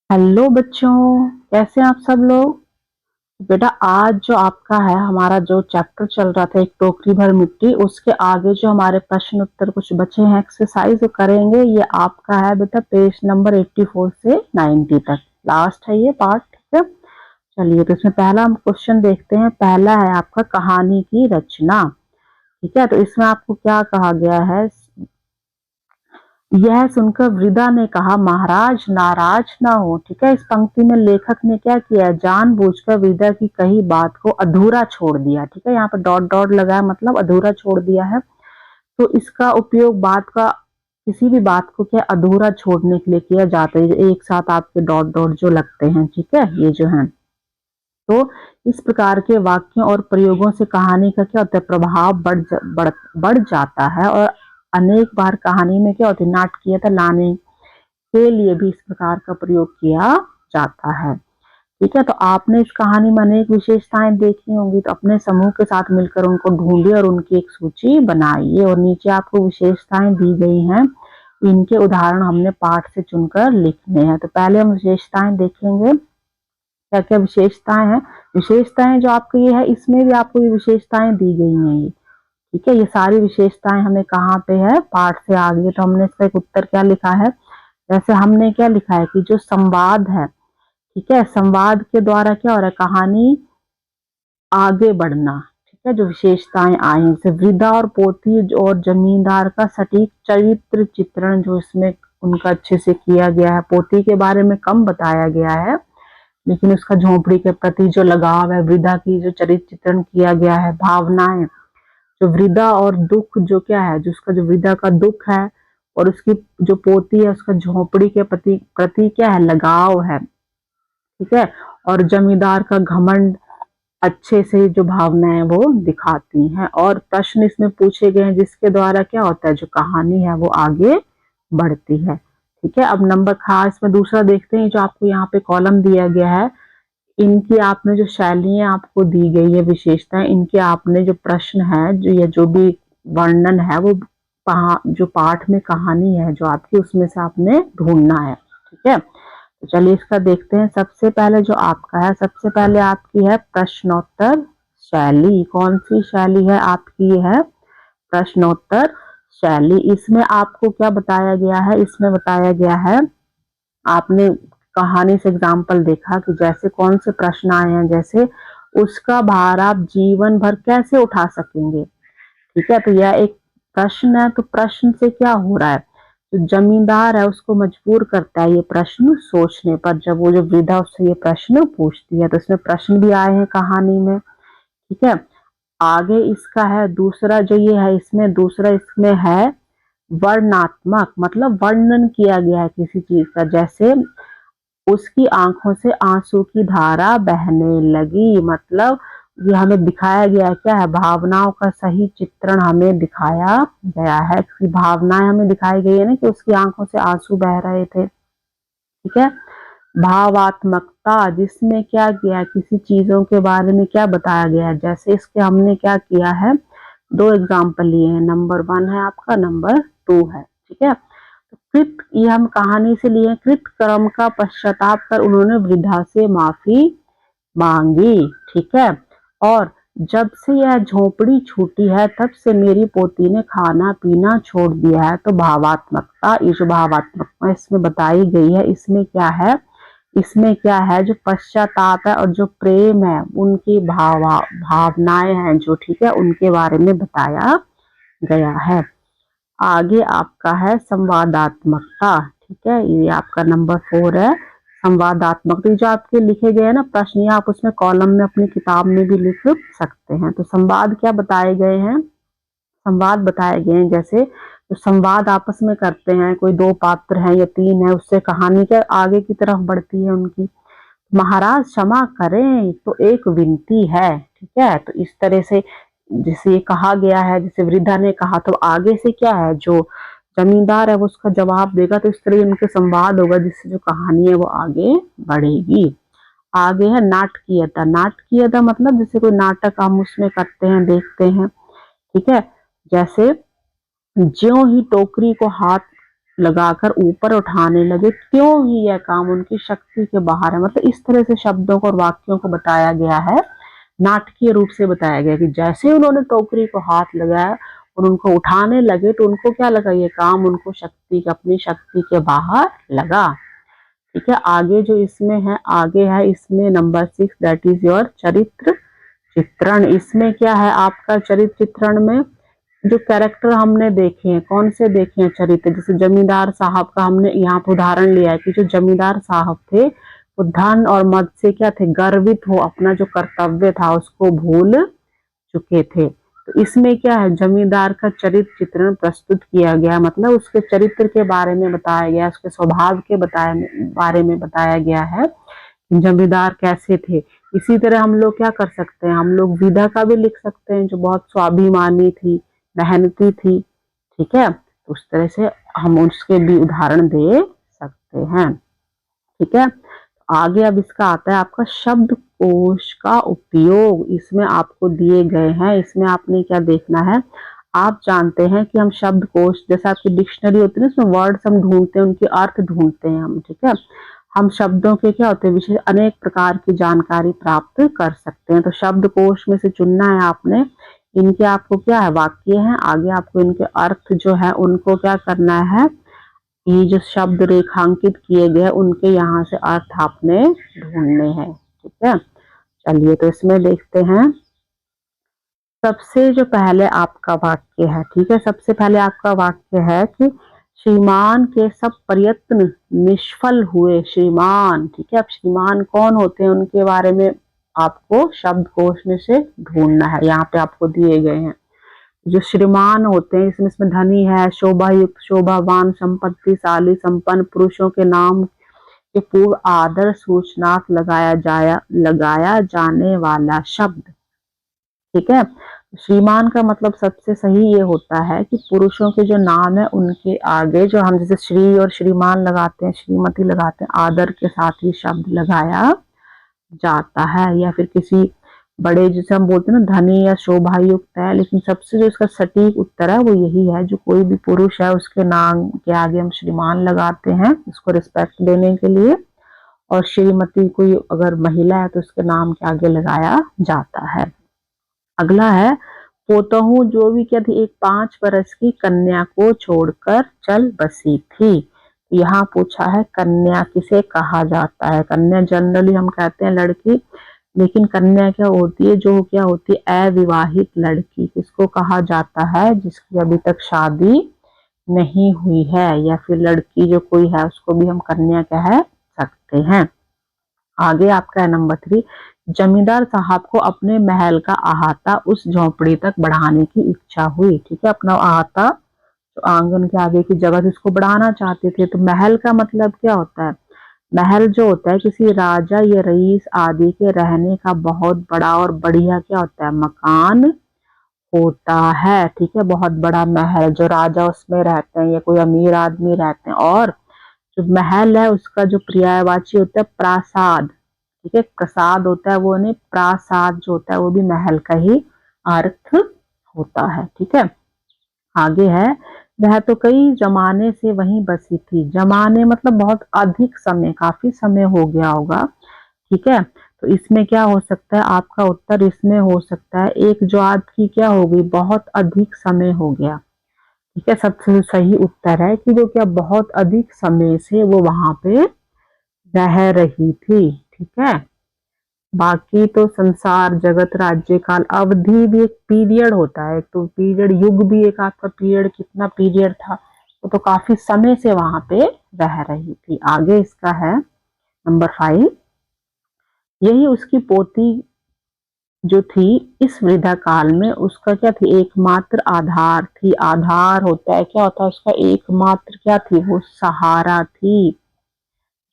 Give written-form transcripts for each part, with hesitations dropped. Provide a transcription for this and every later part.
Hello बच्चों, कैसे हैं आप सब लोग। बेटा आज जो आपका है हमारा जो चैप्टर चल रहा था एक टोकरी भर मिट्टी, उसके आगे जो हमारे प्रश्न उत्तर कुछ बचे हैं एक्सरसाइज जो करेंगे, ये आपका है बेटा पेज नंबर 84 से 90 तक लास्ट है ये पार्ट। ठीक है, चलिए तो इसमें पहला हम क्वेश्चन देखते हैं। पहला है आपका कहानी की रचना। ठीक है, तो इसमें आपको क्या कहा गया है। यह सुनकर वृदा ने कहा, महाराज नाराज ना हो। ठीक है, इस पंक्ति में लेखक ने क्या किया, जानबूझकर वृदा की कही बात को अधूरा छोड़ दिया। ठीक है, यहाँ पर डॉट डॉट लगाया मतलब अधूरा छोड़ दिया है। तो इसका उपयोग बात का किसी भी बात को क्या अधूरा छोड़ने के लिए किया जाता है। एक साथ आपके डॉट डॉट जो लगते हैं, ठीक है, ये जो है। तो इस प्रकार के वाक्यों और प्रयोगों से कहानी का क्या होता है, प्रभाव बढ़ जाता है। और अनेक बार कहानी में क्या होती है, नाटकीयता लाने के लिए भी इस प्रकार का प्रयोग किया जाता है। ठीक है, तो आपने इस कहानी में अनेक विशेषताएं देखी होंगी, तो अपने समूह के साथ मिलकर उनको ढूंढिए और उनकी एक सूची बनाइए। और नीचे आपको विशेषताएं दी गई हैं, इनके उदाहरण हमने पाठ से चुनकर लिखने हैं। तो पहले हम विशेषताएं देखेंगे, क्या क्या विशेषताएं हैं। विशेषताएं जो आपको ये है, इसमें भी आपको ये विशेषताएं दी गई हैं ये। ठीक है, ये सारी विशेषताएं हमें कहाँ पे है, पाठ से आ गई है। तो हमने इसका एक उत्तर क्या लिखा है, जैसे हमने क्या लिखा है कि जो संवाद है, ठीक है, संवाद के द्वारा क्या हो रहा है, कहानी आगे बढ़ना। ठीक है, जो विशेषताएं आई हैं, जैसे वृद्धा और पोती और जमींदार का सटीक चरित्र चित्रण जो इसमें उनका अच्छे से किया गया है। पोती के बारे में कम बताया गया है, लेकिन उसका झोपड़ी के प्रति जो लगाव है, वृद्धा की जो चरित्र चित्रण किया गया है, भावनाएं, जो वृद्धा और दुख जो क्या है, जो उसका जो वृद्धा का दुख है और उसकी जो पोती है उसका झोपड़ी के प्रति प्रति क्या है, लगाव है। ठीक है, और जमींदार का घमंड अच्छे से जो भावनाएं वो दिखाती हैं। और प्रश्न इसमें पूछे गए हैं जिसके द्वारा क्या होता है, जो कहानी है वो आगे बढ़ती है। ठीक है, अब नंबर खास में दूसरा देखते हैं, जो आपको यहाँ पे कॉलम दिया गया है, इनकी आपने जो शैलियां आपको दी गई है, विशेषताएं, इनके आपने जो प्रश्न है, जो ये जो भी वर्णन है, वो जो पाठ में कहानी है जो आपकी, उसमें से आपने ढूंढना है। ठीक है, तो चलिए इसका देखते हैं। सबसे पहले जो आपका है, सबसे पहले आपकी है प्रश्नोत्तर शैली। कौन सी शैली है आपकी, है प्रश्नोत्तर शैली। इसमें आपको क्या बताया गया है, इसमें बताया गया है, आपने कहानी से एग्जाम्पल देखा कि जैसे कौन से प्रश्न आए हैं, जैसे उसका भार आप जीवन भर कैसे उठा सकेंगे। ठीक है, तो यह एक प्रश्न है। तो प्रश्न से क्या हो रहा है, जो जमींदार है उसको मजबूर करता है ये प्रश्न सोचने पर, जब वो जो वृद्धा उससे ये प्रश्न पूछती है। तो इसमें प्रश्न भी आए हैं कहानी में। ठीक है, आगे इसका है दूसरा जो ये है, इसमें दूसरा इसमें है वर्णात्मक, मतलब वर्णन किया गया है किसी चीज का। जैसे उसकी आंखों से आंसू की धारा बहने लगी, मतलब ये हमें दिखाया गया क्या है, भावनाओं का सही चित्रण हमें दिखाया गया है। कि भावनाएं हमें दिखाई गई है ना, कि उसकी आंखों से आंसू बह रहे थे। ठीक है, भावात्मकता, जिसमें क्या किया, किसी चीजों के बारे में क्या बताया गया है। जैसे इसके हमने क्या किया है, दो एग्जाम्पल लिए हैं, नंबर 1 है आपका, नंबर 2 है। ठीक है, कृत, ये हम कहानी से लिए, कृत कर्म का पश्चाताप कर उन्होंने वृद्धा से माफी मांगी। ठीक है, और जब से यह झोपड़ी छूटी है तब से मेरी पोती ने खाना पीना छोड़ दिया है। तो भावात्मकता, ये जो भावात्मकता इसमें बताई गई है, इसमें क्या है, इसमें क्या है, जो पश्चाताप है और जो प्रेम है, उनकी भावनाएं हैं जो, ठीक है, उनके बारे में बताया गया है। आगे आपका है संवादात्मकता। ठीक है, ये आपका नंबर 4 है, संवादात्मक। जो आपके लिखे गए हैं ना प्रश्न, ये आप उसमें कॉलम में अपनी किताब में भी लिख सकते हैं। तो संवाद क्या बताए गए हैं, संवाद बताए गए हैं, जैसे तो संवाद आपस में करते हैं, कोई 2 पात्र हैं या 3 है, उससे कहानी के आगे की तरफ बढ़ती है उनकी। महाराज क्षमा करें, तो एक विनती है। ठीक है, तो इस तरह से जैसे ये कहा गया है, जैसे वृद्धा ने कहा, तो आगे से क्या है, जो जमींदार है वो उसका जवाब देगा। तो इस तरह उनके संवाद होगा, जिससे जो कहानी है वो आगे बढ़ेगी। आगे है नाटकीयता। नाटकीयता मतलब जैसे कोई नाटक हम उसमें करते हैं, देखते हैं। ठीक है, जैसे ज्यों ही टोकरी को हाथ लगाकर ऊपर उठाने लगे, क्यों ही यह काम उनकी शक्ति के बाहर है। मतलब इस तरह से शब्दों को और वाक्यों को बताया गया है, नाटकीय रूप से बताया गया कि जैसे उन्होंने टोकरी को हाथ लगाया और उनको उठाने लगे तो उनको क्या लगा, ये काम उनको अपनी शक्ति के बाहर लगा। ठीक है, आगे जो इसमें है, आगे है इसमें नंबर 6, दैट इज योर चरित्र चित्रण। इसमें क्या है आपका चरित्र चित्रण में जो कैरेक्टर हमने देखे हैं, कौन से देखे हैं चरित्र, जैसे जमींदार साहब का हमने यहाँ पे उदाहरण लिया है कि जो जमींदार साहब थे वो धन और मद से क्या थे, गर्वित हो, अपना जो कर्तव्य था उसको भूल चुके थे। तो इसमें क्या है, जमींदार का चरित्र चित्रण प्रस्तुत किया गया, मतलब उसके चरित्र के बारे में बताया गया, उसके स्वभाव के बारे में बताया गया है, जमींदार कैसे थे। इसी तरह हम लोग क्या कर सकते हैं, हम लोग विधा का भी लिख सकते हैं जो बहुत स्वाभिमानी थी, मेहनती थी। ठीक है, तो उस तरह से हम उसके भी उदाहरण दे सकते हैं। ठीक है, आगे अब इसका आता है आपका शब्दकोश का उपयोग। इसमें आपको दिए गए हैं, इसमें आपने क्या देखना है, आप जानते हैं कि हम शब्दकोश जैसे आपकी डिक्शनरी होती है ना, उसमें वर्ड्स हम ढूंढते हैं, उनके अर्थ ढूंढते हैं हम। ठीक है, हम शब्दों के क्या होते हैं, विशेष अनेक प्रकार की जानकारी प्राप्त कर सकते हैं। तो शब्दकोश में से चुनना है आपने, इनके आपको क्या है, वाक्य है, आगे आपको इनके अर्थ जो है उनको क्या करना है, ये जो शब्द रेखांकित किए गए उनके यहाँ से अर्थ आपने ढूंढने हैं। ठीक है, चलिए तो इसमें देखते हैं। सबसे जो पहले आपका वाक्य है, ठीक है, सबसे पहले आपका वाक्य है कि श्रीमान के सब प्रयत्न निष्फल हुए। श्रीमान, ठीक है, अब श्रीमान कौन होते हैं उनके बारे में आपको शब्दकोश में से ढूंढना है, यहाँ पे आपको दिए गए हैं। जो श्रीमान होते हैं इसमें धनी है, शोभा युक्त, शोभावान, संपत्तिशाली, संपन्न पुरुषों के नाम के पूर्व आदर सूचनार्थ लगाया जाने वाला शब्द। ठीक है, श्रीमान का मतलब सबसे सही ये होता है कि पुरुषों के जो नाम है उनके आगे जो हम जैसे श्री और श्रीमान लगाते हैं, श्रीमती लगाते हैं, आदर के साथ ही शब्द लगाया जाता है। या फिर किसी बड़े, जिसे हम बोलते हैं ना धनी या शोभायुक्त है, लेकिन सबसे जो इसका सटीक उत्तर है वो यही है, जो कोई भी पुरुष है उसके नाम के आगे हम श्रीमान लगाते हैं उसको रिस्पेक्ट देने के लिए, और श्रीमती कोई अगर महिला है तो उसके नाम के आगे लगाया जाता है। अगला है, पोतहू जो भी क्या थी, एक 5 बरस की कन्या को छोड़कर चल बसी थी। यहाँ पूछा है कन्या किसे कहा जाता है। कन्या जनरली हम कहते हैं लड़की, लेकिन कन्या क्या होती है, जो क्या होती है अविवाहित लड़की, किसको कहा जाता है, जिसकी अभी तक शादी नहीं हुई है, या फिर लड़की जो कोई है उसको भी हम कन्या कह सकते हैं। आगे आपका है नंबर 3, जमींदार साहब को अपने महल का अहाता उस झोपड़ी तक बढ़ाने की इच्छा हुई। ठीक है, अपना अहाता तो आंगन के आगे की जगह से इसको बढ़ाना चाहते थे। तो महल का मतलब क्या होता है, महल जो होता है किसी राजा या रईस आदि के रहने का बहुत बड़ा और बढ़िया क्या होता है, मकान होता है। ठीक है, बहुत बड़ा महल जो राजा उसमें रहते हैं या कोई अमीर आदमी रहते हैं। और जो महल है उसका जो पर्यायवाची होता है प्रासाद। ठीक है, प्रसाद होता है वो नहीं, प्रासाद जो होता है वो भी महल का ही अर्थ होता है। ठीक है, आगे है, वह तो कई जमाने से वहीं बसी थी। जमाने मतलब बहुत अधिक समय, काफी समय हो गया होगा। ठीक है, तो इसमें क्या हो सकता है, आपका उत्तर इसमें हो सकता है एक ज्वाद की क्या हो गई, बहुत अधिक समय हो गया। ठीक है, सबसे सही उत्तर है कि जो क्या बहुत अधिक समय से वो वहां पे रह रही थी। ठीक है, बाकी तो संसार, जगत, राज्य काल, अवधि भी एक पीरियड होता है, तो पीरियड, युग भी एक आपका पीरियड, कितना पीरियड था, तो काफी समय से वहां पे रह रही थी। आगे इसका है नंबर 5, यही उसकी पोती जो थी इस वृद्धा काल में उसका क्या थी, एकमात्र आधार थी। आधार होता है, क्या होता है उसका, एकमात्र क्या थी, वो सहारा थी।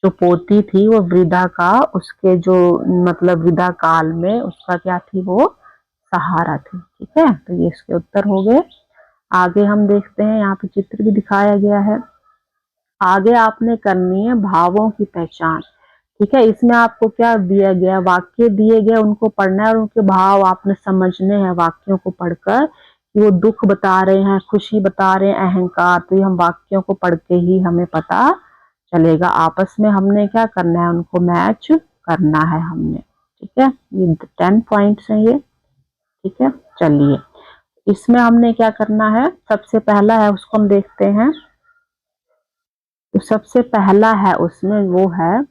जो पोती थी वो वृद्धा का, उसके जो मतलब वृद्धा काल में उसका क्या थी, वो सहारा थी। ठीक है, तो ये इसके उत्तर हो गए। आगे हम देखते हैं, यहाँ पे चित्र भी दिखाया गया है। आगे आपने करनी है भावों की पहचान। ठीक है, इसमें आपको क्या दिया गया, वाक्य दिए गए, उनको पढ़ना है और उनके भाव आपने समझने हैं वाक्यों को पढ़कर, वो दुख बता रहे हैं, खुशी बता रहे हैं, अहंकार, तो ये हम वाक्यों को पढ़ के ही हमें पता चलेगा। आपस में हमने क्या करना है, उनको मैच करना है हमने, ठीक है। ये 10 पॉइंट्स हैं ये, ठीक है। चलिए इसमें हमने क्या करना है, सबसे पहला है उसको हम देखते हैं। तो सबसे पहला है उसमें वो है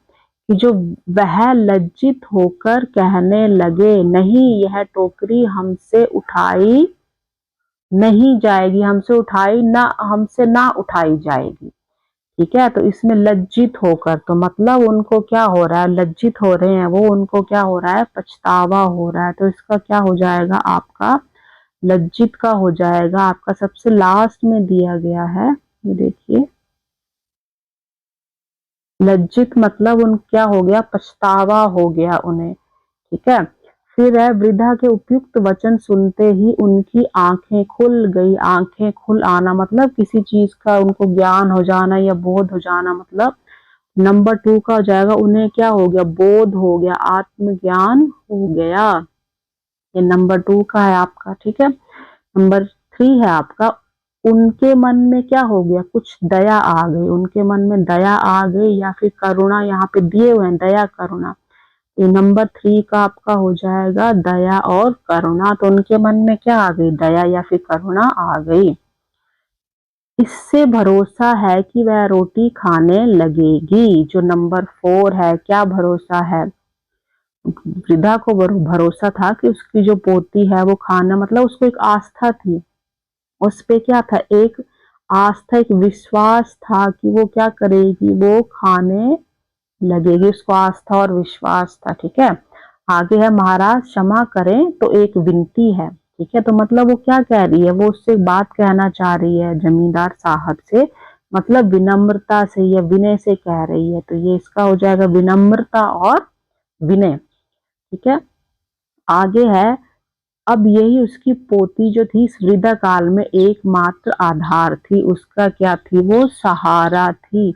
कि जो वह लज्जित होकर कहने लगे, नहीं यह टोकरी हमसे उठाई नहीं जाएगी, हमसे ना उठाई जाएगी, ठीक है। तो इसमें लज्जित होकर, तो मतलब उनको क्या हो रहा है, लज्जित हो रहे हैं वो, उनको क्या हो रहा है, पछतावा हो रहा है। तो इसका क्या हो जाएगा आपका, लज्जित का हो जाएगा आपका। सबसे लास्ट में दिया गया है, ये देखिए, लज्जित मतलब उन क्या हो गया, पछतावा हो गया उन्हें, ठीक है। फिर है, वृद्धा के उपयुक्त वचन सुनते ही उनकी आंखें खुल गई। आंखें खुल आना मतलब किसी चीज का उनको ज्ञान हो जाना या बोध हो जाना, मतलब नंबर 2 का हो जाएगा, उन्हें क्या हो गया, बोध हो गया, आत्मज्ञान हो गया। ये नंबर 2 का है आपका, ठीक है। नंबर 3 है आपका, उनके मन में क्या हो गया, कुछ दया आ गई, उनके मन में दया आ गई या फिर करुणा, यहाँ पे दिए हुए हैं दया करुणा। ये नंबर 3 का आपका हो जाएगा दया और करुणा। तो उनके मन में क्या आ गई, दया या फिर करुणा आ गई। इससे भरोसा है कि वह रोटी खाने लगेगी, जो नंबर 4 है। क्या भरोसा है, वृद्धा को भरोसा था कि उसकी जो पोती है वो खाना, मतलब उसको एक आस्था थी, उस पे क्या था, एक आस्था, एक विश्वास था कि वो क्या करेगी, वो खाने लगेगी, उसको आस्था और विश्वास था, ठीक है। आगे है, महाराज क्षमा करें तो एक विनती है, ठीक है। तो मतलब वो क्या कह रही है, वो उससे बात कहना चाह रही है जमींदार साहब से, मतलब विनम्रता से या विनय से कह रही है। तो ये इसका हो जाएगा विनम्रता और विनय, ठीक है। आगे है, अब यही उसकी पोती जो थी वृद्धा काल में एकमात्र आधार थी, उसका क्या थी, वो सहारा थी,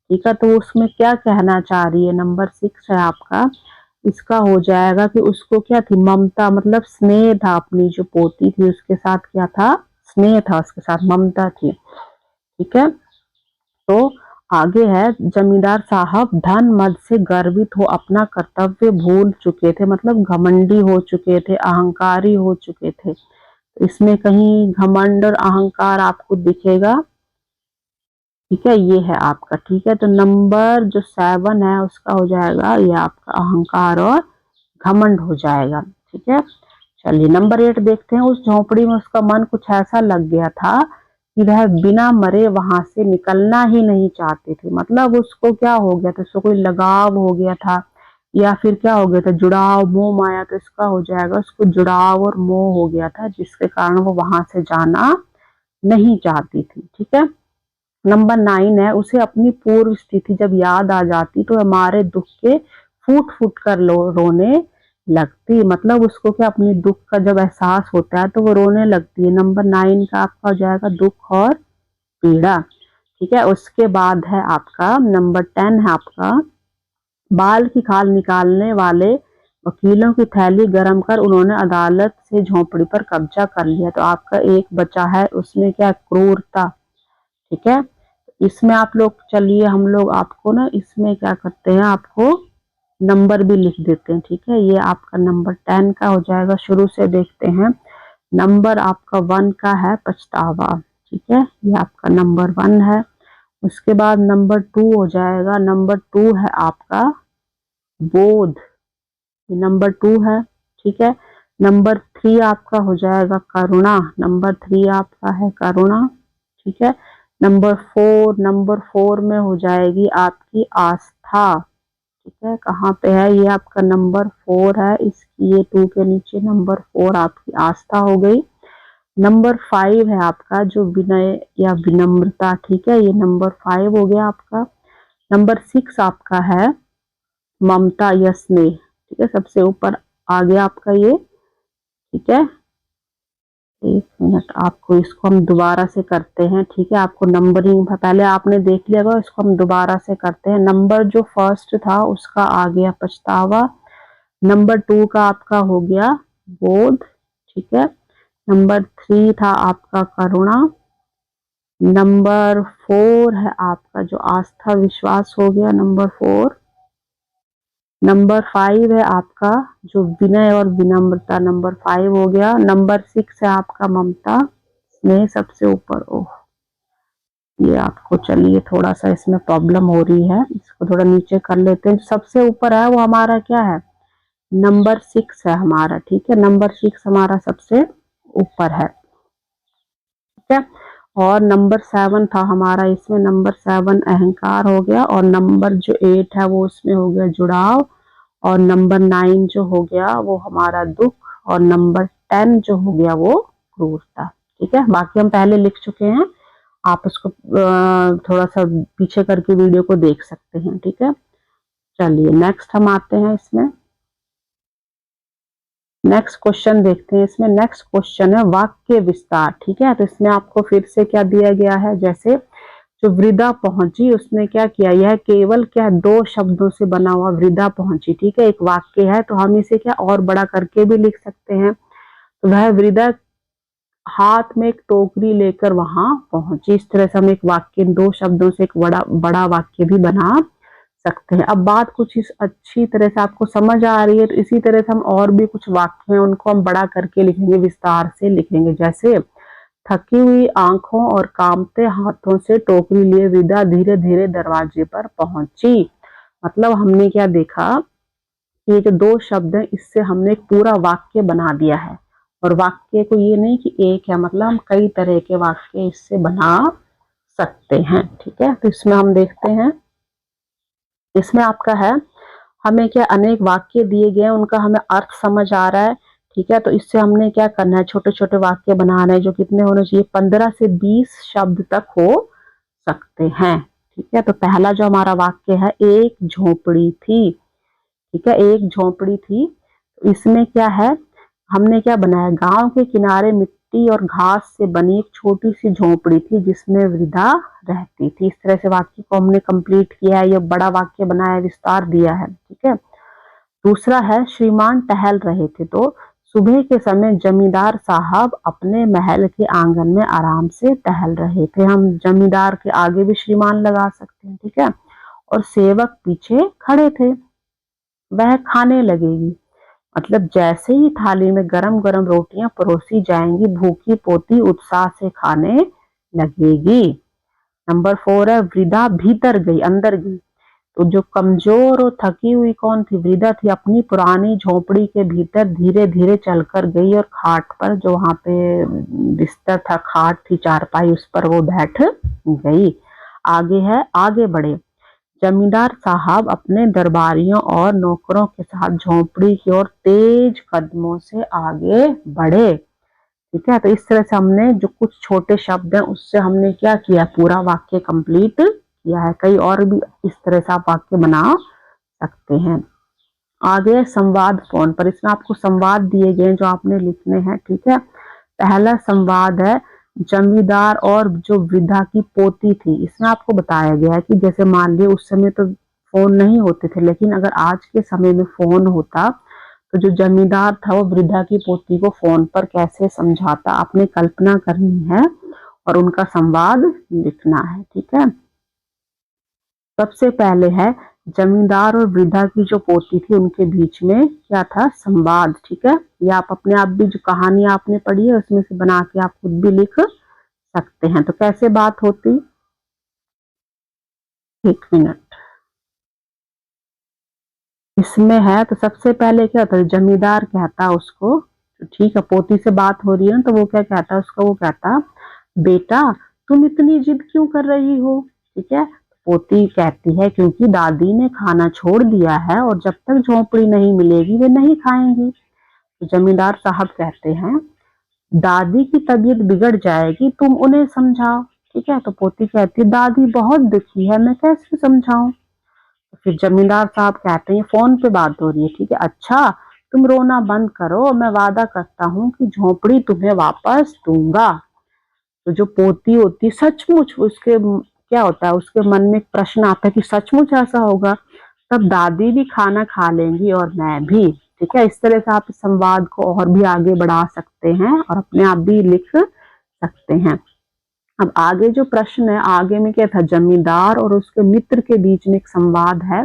ठीक है। तो उसमें क्या कहना चाह रही है, नंबर 6 है आपका, इसका हो जाएगा कि उसको क्या थी, ममता, मतलब स्नेह था, अपनी जो पोती थी उसके साथ क्या था, स्नेह था, उसके साथ ममता थी, ठीक है। तो आगे है, जमींदार साहब धन मद से गर्वित हो अपना कर्तव्य भूल चुके थे, मतलब घमंडी हो चुके थे, अहंकारी हो चुके थे। इसमें कहीं घमंड और अहंकार आपको दिखेगा, ठीक है। ये है आपका, ठीक है। तो नंबर जो 7 है उसका हो जाएगा ये आपका अहंकार और घमंड हो जाएगा, ठीक है। चलिए नंबर 8 देखते हैं। उस झोपड़ी में उसका मन कुछ ऐसा लग गया था कि वह बिना मरे वहां से निकलना ही नहीं चाहते थे, मतलब उसको क्या हो गया था, उसको कोई लगाव हो गया था या फिर क्या हो गया था, जुड़ाव मोह माया। तो इसका हो जाएगा, उसको जुड़ाव और मोह हो गया था जिसके कारण वो वहां से जाना नहीं चाहती थी, ठीक है। नंबर 9 है, उसे अपनी पूर्व स्थिति जब याद आ जाती तो हमारे दुख के फूट फूट कर रोने लगती, मतलब उसको क्या, अपनी दुख का जब एहसास होता है तो वो रोने लगती है। नंबर 9 का आपका हो जाएगा दुख और पीड़ा, ठीक है। उसके बाद है आपका नंबर 10 है आपका, बाल की खाल निकालने वाले वकीलों की थैली गरम कर उन्होंने अदालत से झोंपड़ी पर कब्जा कर लिया। तो आपका एक बचा है, उसमें क्या, क्रूरता, ठीक है। इसमें आप लोग, चलिए हम लोग आपको ना इसमें क्या करते हैं, आपको नंबर भी लिख देते हैं, ठीक है। ये आपका नंबर 10 का हो जाएगा, शुरू से देखते हैं। नंबर आपका 1 का है पछतावा, ठीक है, ये आपका नंबर 1 है। उसके बाद नंबर 2 हो जाएगा, नंबर 2 है आपका बोध, ये नंबर 2 है, ठीक है। नंबर 3 आपका हो जाएगा करुणा, नंबर 3 आपका है करुणा, ठीक है। नंबर 4 में हो जाएगी आपकी आस्था, ठीक है। कहाँ पे है ये, आपका नंबर 4 है, इसकी ये 2 के नीचे नंबर 4 आपकी आस्था हो गई। नंबर 5 है आपका जो विनय या विनम्रता, ठीक है, ये नंबर 5 हो गया आपका। नंबर 6 आपका है ममता या स्नेह, ठीक है, सबसे ऊपर आ गया आपका ये, ठीक है। एक मिनट, आपको इसको हम दोबारा से करते हैं, ठीक है। आपको नंबरिंग पहले आपने देख लिया होगा, इसको हम दोबारा से करते हैं। नंबर जो फर्स्ट था उसका आ गया पछतावा, नंबर 2 का आपका हो गया बोध, ठीक है। नंबर 3 था आपका करुणा। नंबर 4 है आपका जो आस्था विश्वास हो गया, नंबर 4। नंबर 5 है आपका जो विनय और विनम्रता, नंबर 5 हो गया। नंबर 6 है आपका ममता, स्नेह सबसे ऊपर। ओह, ये आपको चलिए थोड़ा सा इसमें प्रॉब्लम हो रही है, इसको थोड़ा नीचे कर लेते हैं। सबसे ऊपर है वो हमारा क्या है, नंबर 6 है हमारा, ठीक है, नंबर 6 हमारा सबसे ऊपर है, ठीक है। और नंबर 7 था हमारा, इसमें नंबर 7 अहंकार हो गया। और नंबर जो 8 है वो उसमें हो गया जुड़ाव। और नंबर 9 जो हो गया वो हमारा दुख। और नंबर 10 जो हो गया वो क्रूरता, ठीक है। बाकी हम पहले लिख चुके हैं, आप उसको थोड़ा सा पीछे करके वीडियो को देख सकते हैं, ठीक है। चलिए नेक्स्ट हम आते हैं इसमें, नेक्स्ट क्वेश्चन देखते हैं। इसमें नेक्स्ट क्वेश्चन है वाक्य विस्तार, ठीक है। तो इसमें आपको फिर से क्या दिया गया है, जैसे जो वृद्धा पहुंची उसने क्या किया, यह केवल क्या 2 शब्दों से बना हुआ वृद्धा पहुंची, ठीक है, एक वाक्य है। तो हम इसे क्या और बड़ा करके भी लिख सकते हैं। तो वह वृद्धा हाथ में एक टोकरी लेकर वहां पहुंची, इस तरह से हम एक वाक्य 2 शब्दों से एक बड़ा बड़ा वाक्य भी बना सकते हैं। अब बात कुछ इस अच्छी तरह से आपको समझ आ रही है, तो इसी तरह से हम और भी कुछ वाक्य हैं उनको हम बड़ा करके लिखेंगे, विस्तार से लिखेंगे। जैसे थकी हुई आंखों और कांपते हाथों से टोकरी लिए विदा धीरे धीरे दरवाजे पर पहुंची। मतलब हमने क्या देखा, ये जो 2 शब्द है इससे हमने एक पूरा वाक्य बना दिया है। और वाक्य को ये नहीं कि एक है, मतलब हम कई तरह के वाक्य इससे बना सकते हैं, ठीक है। तो इसमें हम देखते हैं, इसमें आपका है हमें क्या अनेक वाक्य दिए गए हैं, उनका हमें अर्थ समझ आ रहा है, ठीक है। तो इससे हमने क्या करना है, छोटे छोटे वाक्य बना रहे हैं जो कितने होने चाहिए, 15 से 20 शब्द तक हो सकते हैं, ठीक है। तो पहला जो हमारा वाक्य है, एक झोपड़ी थी, ठीक है, एक झोपड़ी थी। इसमें क्या है, हमने क्या बनाया, गांव के किनारे मिट्टी और घास से बनी एक छोटी सी झोपड़ी थी जिसमें वृद्धा रहती थी। इस तरह से वाक्य को हमने कंप्लीट किया है, ये बड़ा वाक्य बनाया, विस्तार दिया है, ठीक है। दूसरा है श्रीमान टहल रहे थे तो सुबह के समय जमींदार साहब अपने महल के आंगन में आराम से टहल रहे थे। हम जमींदार के आगे भी श्रीमान लगा सकते हैं, ठीक है। और सेवक पीछे खड़े थे, वह खाने लगेगी। मतलब जैसे ही थाली में गरम गरम रोटियां परोसी जाएंगी भूखी पोती उत्साह से खाने लगेगी। नंबर 4 है वृद्धा भीतर गई, अंदर गई। तो जो कमजोर और थकी हुई कौन थी, वृद्धा थी, अपनी पुरानी झोपड़ी के भीतर धीरे धीरे चलकर गई और खाट पर, जो वहां पे बिस्तर था, खाट थी, चारपाई, उस पर वो बैठ गई। आगे है आगे बढ़े, जमींदार साहब अपने दरबारियों और नौकरों के साथ झोपड़ी की ओर तेज कदमों से आगे बढ़े, ठीक है। तो इस तरह से हमने जो कुछ छोटे शब्द हैं उससे हमने क्या किया, पूरा वाक्य कंप्लीट किया है। कई और भी इस तरह से आप वाक्य बना सकते हैं। आगे संवाद फोन पर, इसमें आपको संवाद दिए गए जो आपने लिखने हैं, ठीक है। पहला संवाद है जमींदार और जो वृद्धा की पोती थी। इसमें आपको बताया गया है कि जैसे मान लिया उस समय तो फोन नहीं होते थे, लेकिन अगर आज के समय में फोन होता तो जो जमींदार था वो वृद्धा की पोती को फोन पर कैसे समझाता, आपने कल्पना करनी है और उनका संवाद लिखना है, ठीक है। सबसे पहले है जमींदार और वृद्धा की जो पोती थी उनके बीच में क्या था, संवाद, ठीक है। ये आप अपने आप भी जो कहानी आपने पढ़ी है उसमें से बना के आप खुद भी लिख सकते हैं। तो कैसे बात होती, एक मिनट, इसमें है तो सबसे पहले क्या होता है, जमींदार कहता उसको, तो ठीक है पोती से बात हो रही है तो वो क्या कहता है उसको, वो कहता बेटा तुम इतनी जिद क्यों कर रही हो, ठीक है। पोती कहती है क्योंकि दादी ने खाना छोड़ दिया है और जब तक झोपड़ी नहीं मिलेगी वे नहीं खाएंगी। तो जमींदार साहब कहते हैं दादी की तबीयत बिगड़ जाएगी, तुम उन्हें समझाओ, ठीक है। तो पोती कहती है दादी बहुत दुखी है, मैं कैसे समझाऊं। तो फिर जमींदार साहब कहते हैं फोन पे बात हो रही है, ठीक है, अच्छा तुम रोना बंद करो, मैं वादा करता हूँ कि झोपड़ी तुम्हें वापस दूंगा। तो जो पोती होती सचमुच, उसके क्या होता है, उसके मन में एक प्रश्न आता है कि सचमुच ऐसा होगा, तब दादी भी खाना खा लेंगी और मैं भी, ठीक है, इस तरह से आप इस संवाद को और भी आगे बढ़ा सकते हैं और अपने आप भी लिख सकते हैं। अब आगे जो प्रश्न है, आगे में क्या था, जमींदार और उसके मित्र के बीच में एक संवाद है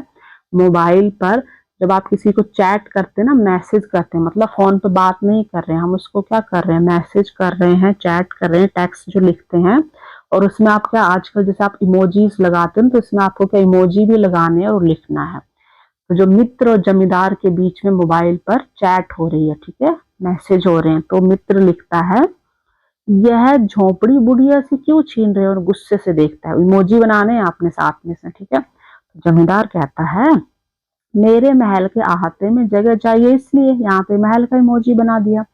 मोबाइल पर। जब आप किसी को चैट करते हैं ना, मैसेज करते हैं, मतलब फोन पे बात नहीं कर रहे हैं, हम उसको क्या कर रहे हैं, मैसेज कर रहे हैं, चैट कर रहे हैं, टेक्स्ट जो लिखते हैं, और उसमें आप क्या, आजकल जैसे आप इमोजीज लगाते हैं तो इसमें आपको क्या इमोजी भी लगाने हैं और लिखना है। तो जो मित्र और जमींदार के बीच में मोबाइल पर चैट हो रही है, ठीक है, मैसेज हो रहे हैं, तो मित्र लिखता है, यह झोपड़ी बुढ़िया से क्यों छीन रहे हो, और गुस्से से देखता है, इमोजी बनाने हैं आपने साथ में से, ठीक है। तो जमींदार कहता है, मेरे महल के अहाते में जगह चाहिए इसलिए, यहाँ पे महल का इमोजी बना दिया।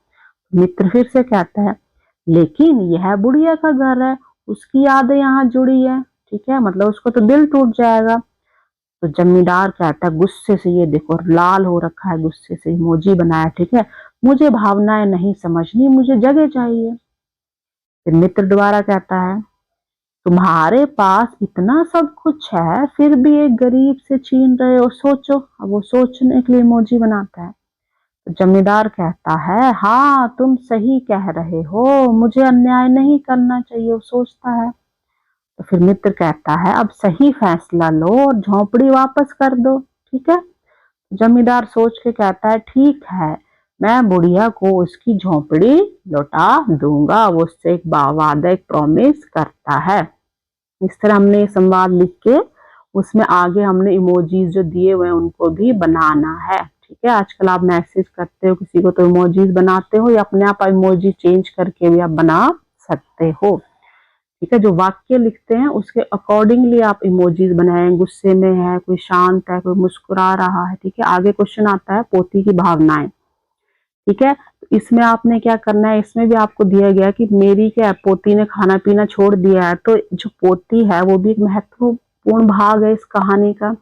मित्र फिर से कहता है, लेकिन यह बुढ़िया का घर है, उसकी यादें यहाँ जुड़ी है, ठीक है, मतलब उसको तो दिल टूट जाएगा। तो जमींदार कहता है गुस्से से, ये देखो लाल हो रखा है गुस्से से, इमोजी बनाया, ठीक है, मुझे भावनाएं नहीं समझनी, मुझे जगह चाहिए। फिर मित्र दोबारा कहता है, तुम्हारे पास इतना सब कुछ है फिर भी एक गरीब से छीन रहे हो, सोचो। अब वो सोचने के लिए इमोजी बनाता है। तो जमींदार कहता है, हाँ तुम सही कह रहे हो, मुझे अन्याय नहीं करना चाहिए, वो सोचता है। तो फिर मित्र कहता है, अब सही फैसला लो और झोपड़ी वापस कर दो, ठीक है। जमींदार सोच के कहता है, ठीक है, मैं बुढ़िया को उसकी झोपड़ी लौटा दूंगा। वो उससे एक वादा, एक प्रॉमिस करता है। इस तरह हमने ये संवाद लिख के उसमें आगे हमने इमोजीज जो दिए हुए हैं उनको भी बनाना है, ठीक है। आजकल आप मैसेज करते हो किसी को तो इमोजीज बनाते हो, या अपने आप इमोजी चेंज करके भी आप बना सकते हो, ठीक है। जो वाक्य लिखते हैं उसके अकॉर्डिंगली आप इमोजीज बनाएं, गुस्से में है, कोई शांत है, कोई मुस्कुरा रहा है, ठीक है। आगे क्वेश्चन आता है पोती की भावनाएं, ठीक है। तो इसमें आपने क्या करना है, इसमें भी आपको दिया गया कि मेरी क्या पोती ने खाना पीना छोड़ दिया है, तो जो पोती है वो भी एक महत्वपूर्ण भाग है इस कहानी का,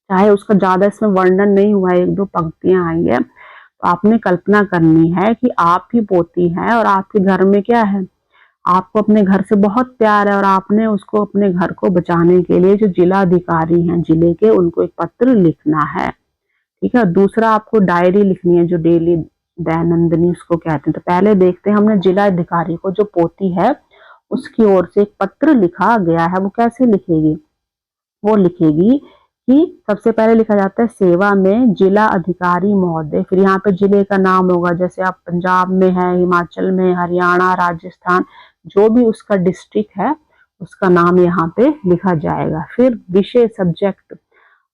चाहे उसका ज्यादा इसमें वर्णन नहीं हुआ है, एक दो पंक्तियां आई है। तो आपने कल्पना करनी है कि आप ही पोती हैं और आपके घर में क्या है, आपको अपने घर से बहुत प्यार है और आपने उसको अपने घर को बचाने के लिए जो जिला अधिकारी हैं जिले के, उनको एक पत्र लिखना है, ठीक है। दूसरा आपको डायरी लिखनी है, जो डेली दैनंदिनी उसको कहते हैं। तो पहले देखते हैं हमने जिला अधिकारी को, जो पोती है उसकी ओर से एक पत्र लिखा गया है, वो कैसे लिखेगी, वो लिखेगी कि सबसे पहले लिखा जाता है सेवा में जिला अधिकारी महोदय, फिर यहाँ पे जिले का नाम होगा, जैसे आप पंजाब में है, हिमाचल में, हरियाणा, राजस्थान, जो भी उसका डिस्ट्रिक्ट है उसका नाम यहाँ पे लिखा जाएगा। फिर विषय सब्जेक्ट,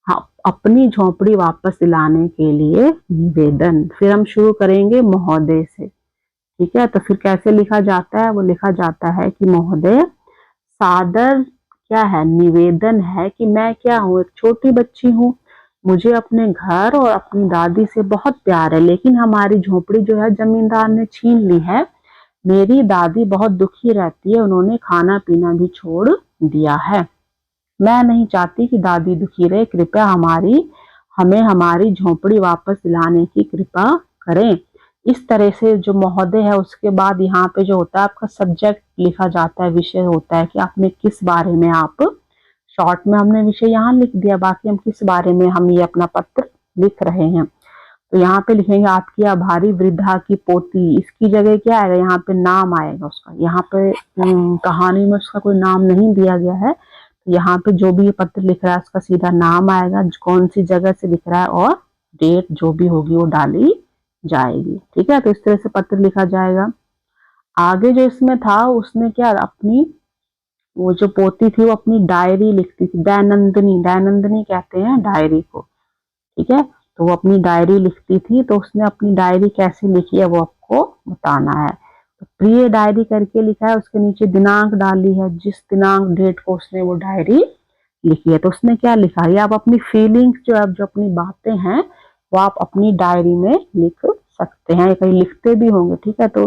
हाँ, अपनी झोपड़ी वापस दिलाने के लिए निवेदन, फिर हम शुरू करेंगे महोदय से, ठीक है। तो फिर कैसे लिखा जाता है, वो लिखा जाता है कि महोदय, सादर क्या है, निवेदन है कि मैं क्या हूँ, एक छोटी बच्ची हूँ, मुझे अपने घर और अपनी दादी से बहुत प्यार है, लेकिन हमारी झोपड़ी जो है जमींदार ने छीन ली है। मेरी दादी बहुत दुखी रहती है, उन्होंने खाना पीना भी छोड़ दिया है। मैं नहीं चाहती कि दादी दुखी रहे, कृपया हमें हमारी झोपड़ी वापस दिलाने की कृपा करें। इस तरह से जो महोदय है उसके बाद यहाँ पे जो होता है आपका सब्जेक्ट लिखा जाता है, विषय होता है कि आपने किस बारे में, आप शॉर्ट में हमने विषय यहाँ लिख दिया, बाकी हम किस बारे में हम ये अपना पत्र लिख रहे हैं। तो यहाँ पे लिखेंगे आपकी आभारी वृद्धा की पोती, इसकी जगह क्या आएगा, यहाँ पे नाम आएगा उसका, यहाँ पे कहानी में उसका कोई नाम नहीं दिया गया है, तो यहाँ पे जो भी ये पत्र लिख रहा है उसका सीधा नाम आएगा, कौन सी जगह से लिख रहा है, और डेट जो भी होगी वो डाली जाएगी, ठीक है। तो इस तरह से पत्र लिखा जाएगा। आगे जो इसमें था उसने क्या अपनी, वो जो पोती थी वो अपनी डायरी लिखती थी, दैनंदिनी, दैनंदिनी कहते हैं डायरी को, ठीक है। तो वो अपनी डायरी लिखती थी, तो उसने अपनी डायरी कैसे लिखी है वो आपको बताना है। तो प्रिय डायरी करके लिखा है, उसके नीचे दिनांक डाली है, जिस दिनांक डेट को उसने वो डायरी लिखी है। तो उसने क्या लिखा है, आप अपनी फीलिंग्स जो है, जो अपनी बातें हैं वो आप अपनी डायरी में लिख सकते हैं, कहीं लिखते भी होंगे, ठीक है। तो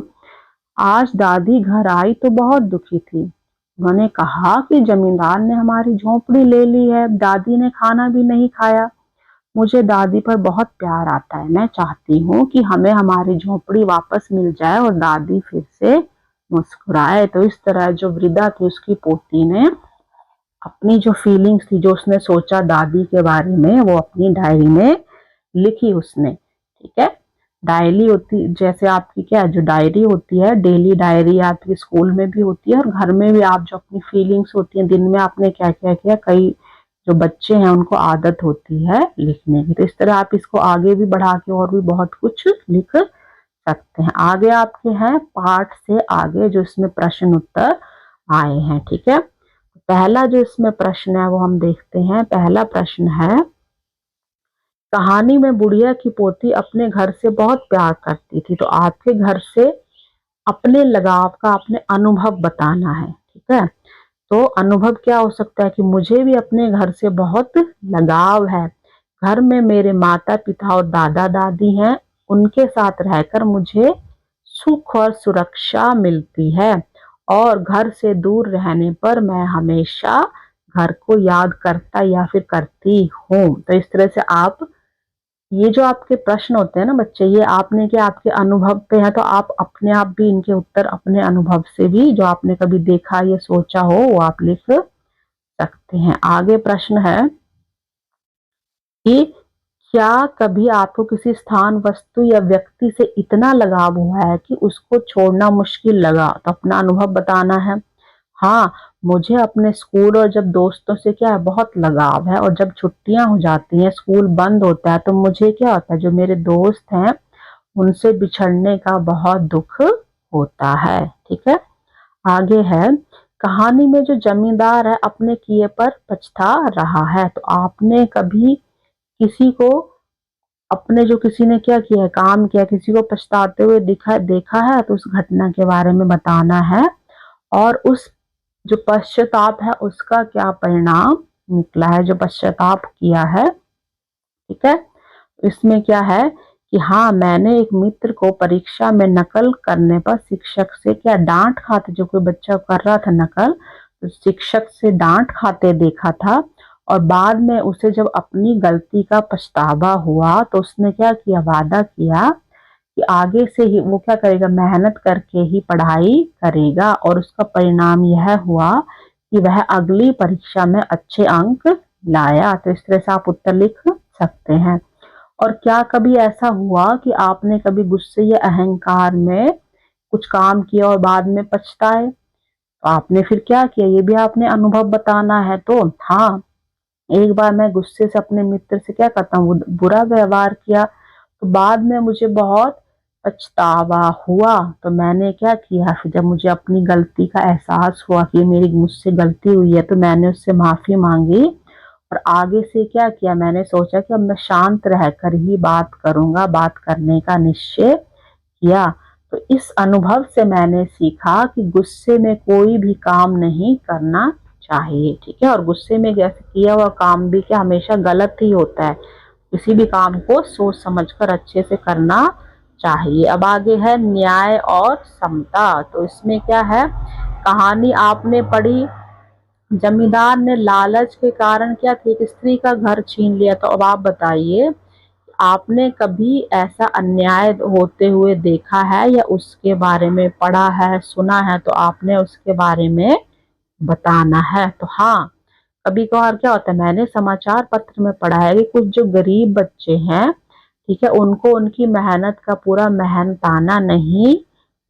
आज दादी घर आई तो बहुत दुखी थी, उन्होंने कहा कि जमींदार ने हमारी झोपड़ी ले ली है, दादी ने खाना भी नहीं खाया, मुझे दादी पर बहुत प्यार आता है, मैं चाहती हूँ कि हमें हमारी झोपड़ी वापस मिल जाए और दादी फिर से मुस्कुराए। तो इस तरह जो वृद्धा थी उसकी पोती ने अपनी जो फीलिंग्स थी, जो उसने सोचा दादी के बारे में, वो अपनी डायरी में लिखी उसने, ठीक है। डायरी होती, जैसे आपकी क्या है, जो डायरी होती है, डेली डायरी आपकी स्कूल में भी होती है और घर में भी आप जो अपनी फीलिंग्स होती हैं, दिन में आपने क्या क्या किया, कई जो बच्चे हैं उनको आदत होती है लिखने की, तो इस तरह आप इसको आगे भी बढ़ा के और भी बहुत कुछ लिख सकते हैं। आगे आपके हैं पाठ से आगे जो इसमें प्रश्न उत्तर आए हैं, ठीक है। पहला जो इसमें प्रश्न है वो हम देखते हैं। पहला प्रश्न है, कहानी में बुढ़िया की पोती अपने घर से बहुत प्यार करती थी, तो आपके घर से अपने लगाव का अपने अनुभव बताना है, ठीक है। तो अनुभव क्या हो सकता है कि मुझे भी अपने घर से बहुत लगाव है, घर में मेरे माता पिता और दादा दादी हैं, उनके साथ रहकर मुझे सुख और सुरक्षा मिलती है और घर से दूर रहने पर मैं हमेशा घर को याद करता या फिर करती हूँ। तो इस तरह से आप, ये जो आपके प्रश्न होते हैं ना बच्चे, ये आपने क्या आपके अनुभव पे है, तो आप अपने आप भी इनके उत्तर अपने अनुभव से भी जो आपने कभी देखा या सोचा हो वो आप लिख सकते हैं। आगे प्रश्न है कि क्या कभी आपको किसी स्थान, वस्तु या व्यक्ति से इतना लगाव हुआ है कि उसको छोड़ना मुश्किल लगा, तो अपना अनुभव बताना है। हाँ, मुझे अपने स्कूल और जब दोस्तों से क्या है बहुत लगाव है, और जब छुट्टियां हो जाती हैं, स्कूल बंद होता है, तो मुझे क्या होता है, जो मेरे दोस्त हैं उनसे बिछड़ने का बहुत दुख होता है, ठीक है। आगे है, कहानी में जो जमींदार है अपने किए पर पछता रहा है, तो आपने कभी किसी को, अपने जो किसी ने क्या किया है, काम किया, किसी को पछताते हुए देखा है, तो उस घटना के बारे में बताना है और उस जो पश्चाताप है उसका क्या परिणाम निकला है, जो पश्चाताप किया है, ठीक है। इसमें क्या है कि हाँ, मैंने एक मित्र को परीक्षा में नकल करने पर शिक्षक से क्या डांट खाते, जो कोई बच्चा कर रहा था नकल, तो शिक्षक से डांट खाते देखा था, और बाद में उसे जब अपनी गलती का पछतावा हुआ तो उसने क्या किया, वादा किया कि आगे से ही वो क्या करेगा, मेहनत करके ही पढ़ाई करेगा, और उसका परिणाम यह हुआ कि वह अगली परीक्षा में अच्छे अंक लाया। तो इस तरह से आप उत्तर लिख सकते हैं। और क्या कभी ऐसा हुआ कि आपने कभी गुस्से या अहंकार में कुछ काम किया और बाद में पछताए, तो आपने फिर क्या किया, ये भी आपने अनुभव बताना है। तो हाँ, एक बार मैं गुस्से से अपने मित्र से क्या करता हूँ, बुरा व्यवहार किया, तो बाद में मुझे बहुत पछतावा हुआ, तो मैंने क्या किया, फिर जब मुझे अपनी गलती का एहसास हुआ कि मेरी मुझसे गलती हुई है, तो मैंने उससे माफी मांगी और आगे से क्या किया, मैंने सोचा कि अब मैं शांत रहकर ही बात करूंगा, बात करने का निश्चय किया। तो इस अनुभव से मैंने सीखा कि गुस्से में कोई भी काम नहीं करना चाहिए, ठीक है। और गुस्से में जैसे किया हुआ काम भी क्या हमेशा गलत ही होता है, किसी भी काम को सोच समझकर अच्छे से करना चाहिए। अब आगे है न्याय और समता। तो इसमें क्या है, कहानी आपने पढ़ी, जमींदार ने लालच के कारण क्या थी, एक स्त्री का घर छीन लिया, तो अब आप बताइए, आपने कभी ऐसा अन्याय होते हुए देखा है या उसके बारे में पढ़ा है, सुना है, तो आपने उसके बारे में बताना है। तो हाँ, कभी कभार क्या होता है, मैंने समाचार पत्र में पढ़ा है कि कुछ जो गरीब बच्चे हैं, ठीक है, उनको उनकी मेहनत का पूरा मेहनताना नहीं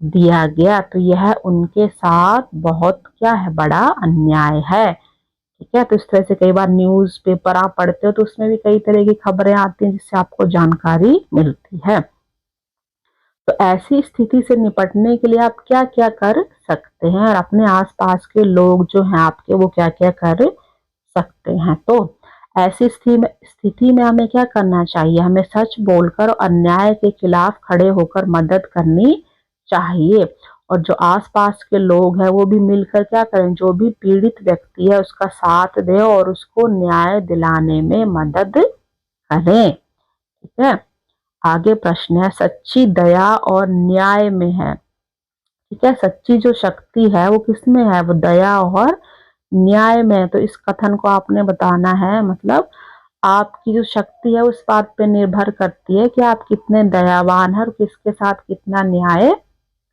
दिया गया, तो यह उनके साथ बहुत क्या है, बड़ा अन्याय है, ठीक है। तो इस तरह से कई बार न्यूज पेपर आप पढ़ते हो तो उसमें भी कई तरह की खबरें आती हैं जिससे आपको जानकारी मिलती है। तो ऐसी स्थिति से निपटने के लिए आप क्या क्या कर सकते हैं और अपने आसपास के लोग जो हैं आपके, वो क्या क्या कर सकते हैं। तो ऐसी स्थिति में हमें क्या करना चाहिए, हमें सच बोलकर और अन्याय के खिलाफ खड़े होकर मदद करनी चाहिए, और जो आसपास के लोग हैं वो भी मिलकर क्या करें, जो भी पीड़ित व्यक्ति है उसका साथ दें और उसको न्याय दिलाने में मदद करें, ठीक है। आगे प्रश्न है, सच्ची दया और न्याय में है, ठीक है। सच्ची जो शक्ति है वो किसमें है, वो दया और न्याय में। तो इस कथन को आपने बताना है, मतलब आपकी जो शक्ति है उस बात पे निर्भर करती है कि आप कितने दयावान हैं और किसके साथ कितना न्याय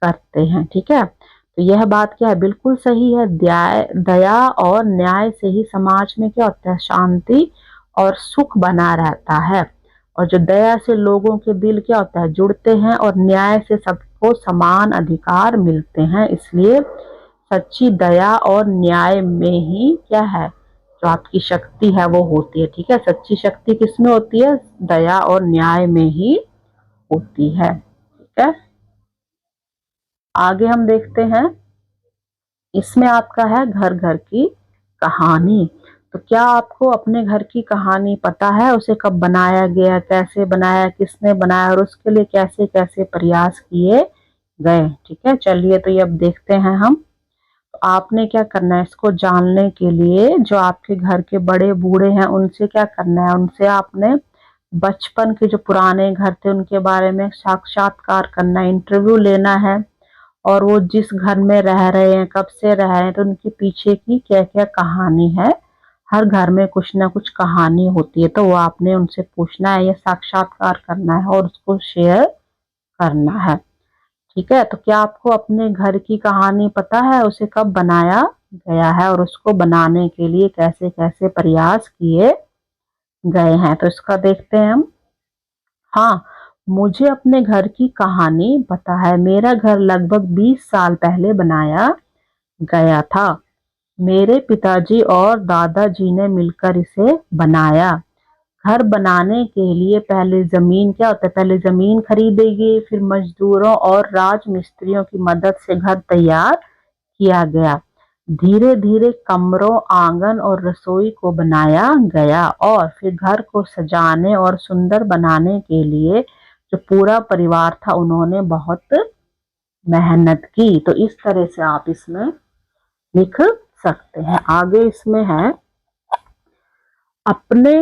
करते हैं, ठीक है। तो यह बात क्या है, बिल्कुल सही है। दया और न्याय से ही समाज में क्या होता है, शांति और सुख बना रहता है। और जो दया से लोगों के दिल क्या होता है, जुड़ते हैं, और न्याय से सबको समान अधिकार मिलते हैं। इसलिए सच्ची दया और न्याय में ही क्या है, जो आपकी शक्ति है वो होती है। ठीक है, सच्ची शक्ति किसमें होती है, दया और न्याय में ही होती है। ठीक है, आगे हम देखते हैं, इसमें आपका है घर घर की कहानी। तो क्या आपको अपने घर की कहानी पता है, उसे कब बनाया गया, कैसे बनाया, किसने बनाया, और उसके लिए कैसे कैसे प्रयास किए गए। ठीक है, चलिए तो ये अब देखते हैं हम। तो आपने क्या करना है, इसको जानने के लिए जो आपके घर के बड़े बूढ़े हैं उनसे क्या करना है, उनसे आपने बचपन के जो पुराने घर थे उनके बारे में साक्षात्कार करना है, इंटरव्यू लेना है, और वो जिस घर में रह रहे हैं, कब से रह रहे हैं, तो उनके पीछे की क्या क्या कहानी है। हर घर में कुछ ना कुछ कहानी होती है, तो वो आपने उनसे पूछना है या साक्षात्कार करना है और उसको शेयर करना है। ठीक है, तो क्या आपको अपने घर की कहानी पता है, उसे कब बनाया गया है और उसको बनाने के लिए कैसे कैसे प्रयास किए गए हैं, तो इसका देखते हैं हम। हाँ, मुझे अपने घर की कहानी पता है। मेरा घर लगभग 20 साल पहले बनाया गया था। मेरे पिताजी और दादाजी ने मिलकर इसे बनाया। घर बनाने के लिए पहले जमीन क्या होता है, पहले जमीन खरीदेगी, फिर मजदूरों और राजमिस्त्रियों की मदद से घर तैयार किया गया। धीरे धीरे कमरों, आंगन और रसोई को बनाया गया, और फिर घर को सजाने और सुंदर बनाने के लिए जो पूरा परिवार था उन्होंने बहुत मेहनत की। तो इस तरह से आप इसमें लिख सकते हैं। आगे इसमें है अपने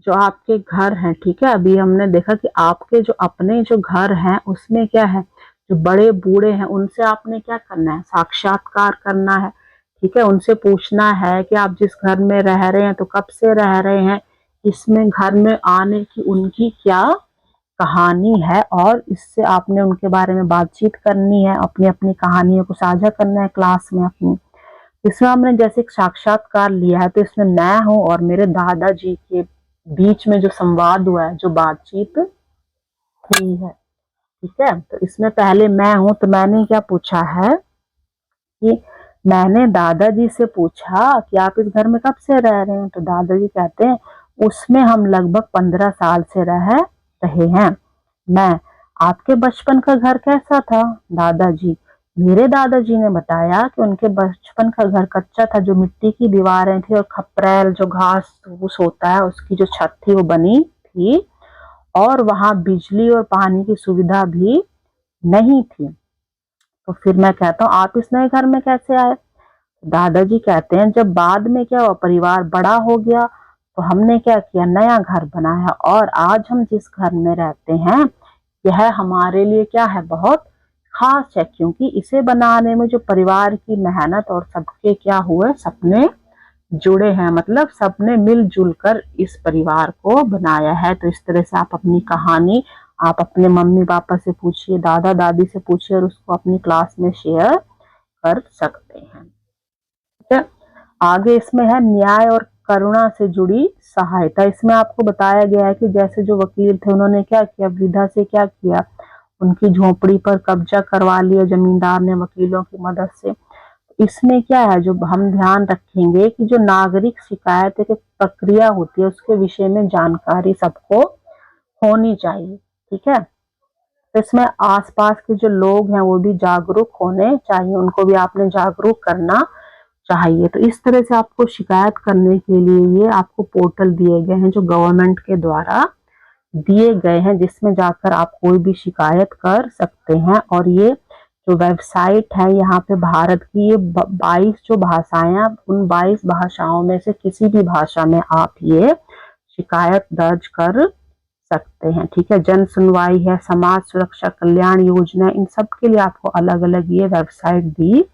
जो आपके घर हैं। ठीक है, अभी हमने देखा कि आपके जो अपने जो घर हैं उसमें क्या है, जो बड़े बूढ़े हैं उनसे आपने क्या करना है, साक्षात्कार करना है। ठीक है, उनसे पूछना है कि आप जिस घर में रह रहे हैं तो कब से रह रहे हैं, इसमें घर में आने की उनकी क्या कहानी है, और इससे आपने उनके बारे में बातचीत करनी है, अपनी अपनी कहानियों को साझा करना है क्लास में अपनी। इसमें हमने जैसे एक साक्षात्कार लिया है, तो इसमें मैं हूँ और मेरे दादाजी के बीच में जो संवाद हुआ है, जो बातचीत हुई है। ठीक है, तो इसमें पहले मैं हूँ, तो मैंने क्या पूछा है कि मैंने दादाजी से पूछा कि आप इस घर में कब से रह रहे हैं, तो दादाजी कहते हैं उसमें हम लगभग 15 साल से रह रहे हैं। मैं, आपके बचपन का घर कैसा था, दादाजी, मेरे दादाजी ने बताया कि उनके बचपन का घर कच्चा था, जो मिट्टी की दीवारें थी और खपरेल जो घास फूस होता है उसकी जो छत थी वो बनी थी, और वहां बिजली और पानी की सुविधा भी नहीं थी। तो फिर मैं कहता हूँ आप इस नए घर में कैसे आए, दादाजी कहते हैं जब बाद में क्या हुआ, परिवार बड़ा हो गया तो हमने क्या किया, नया घर बनाया, और आज हम जिस घर में रहते हैं यह हमारे लिए क्या है, बहुत खास है, क्योंकि इसे बनाने में जो परिवार की मेहनत और सबके क्या हुए, सपने जुड़े हैं, मतलब सबने मिलजुल कर इस परिवार को बनाया है। तो इस तरह से आप अपनी कहानी आप अपने मम्मी पापा से पूछिए, दादा दादी से पूछिए, और उसको अपनी क्लास में शेयर कर सकते हैं। ठीक है, आगे इसमें है न्याय और करुणा से जुड़ी सहायता। इसमें आपको बताया गया है कि जैसे जो वकील थे उन्होंने क्या किया, वृद्धा से क्या किया, उनकी झोपड़ी पर कब्जा करवा लिया जमींदार ने वकीलों की मदद से। इसमें क्या है, जो हम ध्यान रखेंगे कि जो नागरिक शिकायत की प्रक्रिया होती है उसके विषय में जानकारी सबको होनी चाहिए। ठीक है, तो इसमें आसपास के जो लोग हैं वो भी जागरूक होने चाहिए, उनको भी आपने जागरूक करना चाहिए। तो इस तरह से आपको शिकायत करने के लिए ये आपको पोर्टल दिए गए हैं जो गवर्नमेंट के द्वारा दिए गए हैं, जिसमें जाकर आप कोई भी शिकायत कर सकते हैं। और ये जो वेबसाइट है यहाँ पे भारत की ये 22 जो भाषाएं, उन 22 भाषाओं में से किसी भी भाषा में आप ये शिकायत दर्ज कर सकते हैं। ठीक है, जन सुनवाई है, समाज सुरक्षा कल्याण योजना, इन सब के लिए आपको अलग अलग ये वेबसाइट दी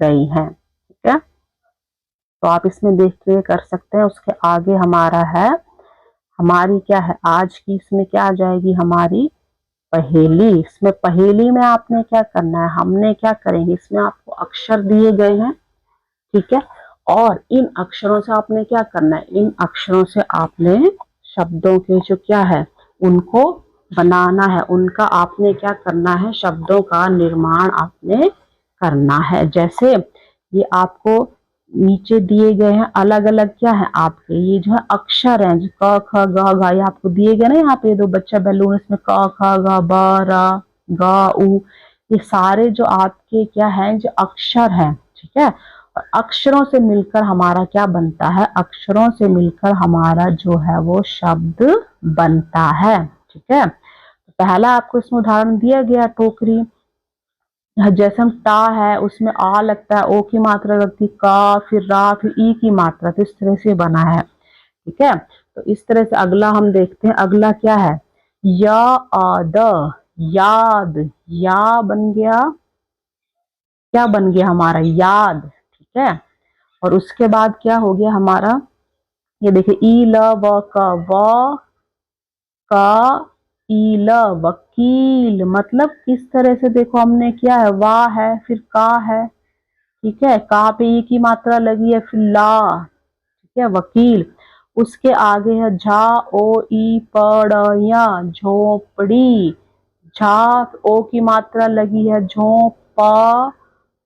गई है। ठीक है, तो आप इसमें देख के कर सकते हैं। उसके आगे हमारा है, हमारी क्या है आज की, इसमें क्या आ जाएगी, हमारी पहेली। इसमें पहेली में आपने क्या करना है, हमने क्या करेंगे, इसमें आपको अक्षर दिए गए हैं। ठीक है, और इन अक्षरों से आपने क्या करना है, इन अक्षरों से आपने शब्दों के जो क्या है उनको बनाना है, उनका आपने क्या करना है, शब्दों का निर्माण आपने करना है। जैसे ये आपको नीचे दिए गए हैं अलग अलग क्या है आपके, ये जो है अक्षर हैं, जो क ख ग घ, ये आपको दिए गए ना यहाँ पे दो बच्चा बैलून, इसमें क ख ग ब र ग उ, ये सारे जो आपके क्या है, जो अक्षर हैं, ठीक है। और अक्षरों से मिलकर हमारा क्या बनता है, अक्षरों से मिलकर हमारा जो है वो शब्द बनता है, ठीक है। तो पहला आपको इसमें उदाहरण दिया गया टोकरी, जैसे हम टा है उसमें आ लगता है, ओ की मात्रा लगती, का, फिर रा, फिर ई की मात्रा, तो इस तरह से बना है, ठीक है। तो इस तरह से अगला हम देखते हैं, अगला क्या है, या आद, याद, या बन गया, क्या बन गया हमारा, याद, ठीक है। और उसके बाद क्या हो गया हमारा, ये देखिए ई ल व क, व का ईल, वकील, मतलब किस तरह से देखो हमने किया है, वाह है, फिर का है, ठीक है, का पे ई की मात्रा लगी है, फिर ला, ठीक है, वकील। उसके आगे है झा ओ ई पड़या, झोपड़ी, झा ओ की मात्रा लगी है, झोंपा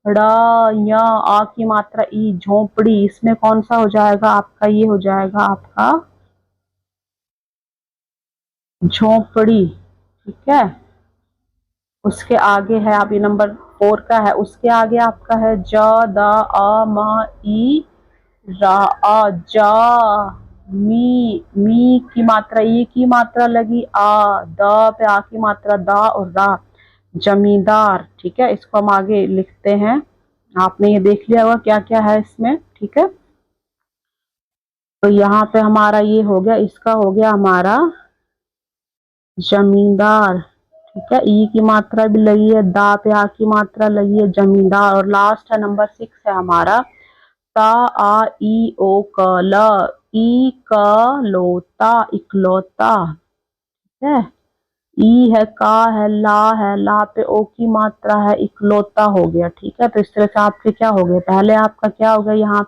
ड़या, आ की मात्रा ई, झोपड़ी। इसमें कौन सा हो जाएगा आपका, ये हो जाएगा आपका झोपड़ी, ठीक है। उसके आगे है, आप ये नंबर 4 का है, उसके आगे आपका है ज द अ म ई रा आ, जा, मी की मात्रा, ई की मात्रा लगी, आ, द पे आ की मात्रा, दा और रा, जमींदार, ठीक है। इसको हम आगे लिखते हैं, आपने ये देख लिया होगा क्या क्या है इसमें, ठीक है। तो यहाँ पे हमारा ये हो गया, इसका हो गया हमारा जमींदार, ठीक है, ई की मात्रा भी लगी है, दा पे आ की मात्रा लगी है, जमींदार। और लास्ट है नंबर 6 है हमारा, ता आ ई ओ क ल, ई क लोता, इकलौता, ठीक है। ई है, का है, ला पे ओ की मात्रा है, इकलौता हो गया, ठीक है। तो इस तरह से आपके क्या हो गए, पहले आपका क्या हो गया, यहाँ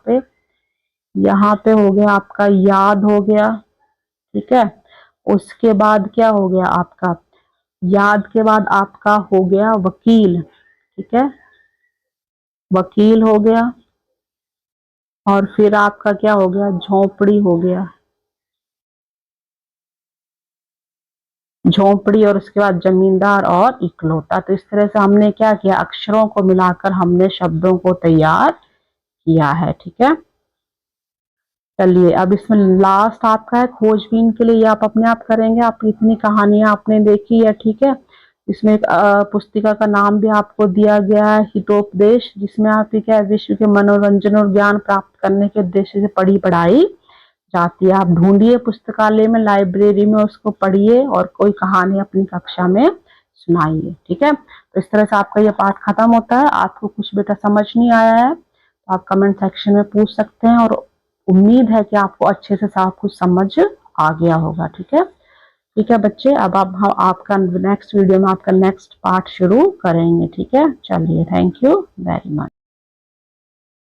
पे हो गया आपका याद हो गया, ठीक है। उसके बाद क्या हो गया आपका, याद के बाद आपका हो गया वकील, ठीक है, वकील हो गया। और फिर आपका क्या हो गया, झोपड़ी हो गया, झोपड़ी। और उसके बाद जमींदार और इकलौता। तो इस तरह से हमने क्या किया, अक्षरों को मिलाकर हमने शब्दों को तैयार किया है, ठीक है। चलिए अब इसमें लास्ट आपका है खोजबीन के लिए, ये आप अपने आप करेंगे, आप इतनी कहानियां आपने देखी है, ठीक है। इसमें एक पुस्तिका का नाम भी आपको दिया गया है, हितोपदेश, जिसमें आप क्या है, विश्व के मनोरंजन और ज्ञान प्राप्त करने के उद्देश्य से पढ़ाई जाती है। आप ढूंढिए पुस्तकालय में, लाइब्रेरी में, उसको पढ़िए और कोई कहानी अपनी कक्षा में सुनाइए, ठीक है। तो इस तरह से आपका ये पाठ खत्म होता है। आपको कुछ बेटा समझ नहीं आया है तो आप कमेंट सेक्शन में पूछ सकते हैं, और उम्मीद है कि आपको अच्छे से सब कुछ समझ आ गया होगा, ठीक है। ठीक है बच्चे, अब आप हम आपका नेक्स्ट वीडियो में आपका नेक्स्ट पार्ट शुरू करेंगे, ठीक है। चलिए, थैंक यू वेरी मच।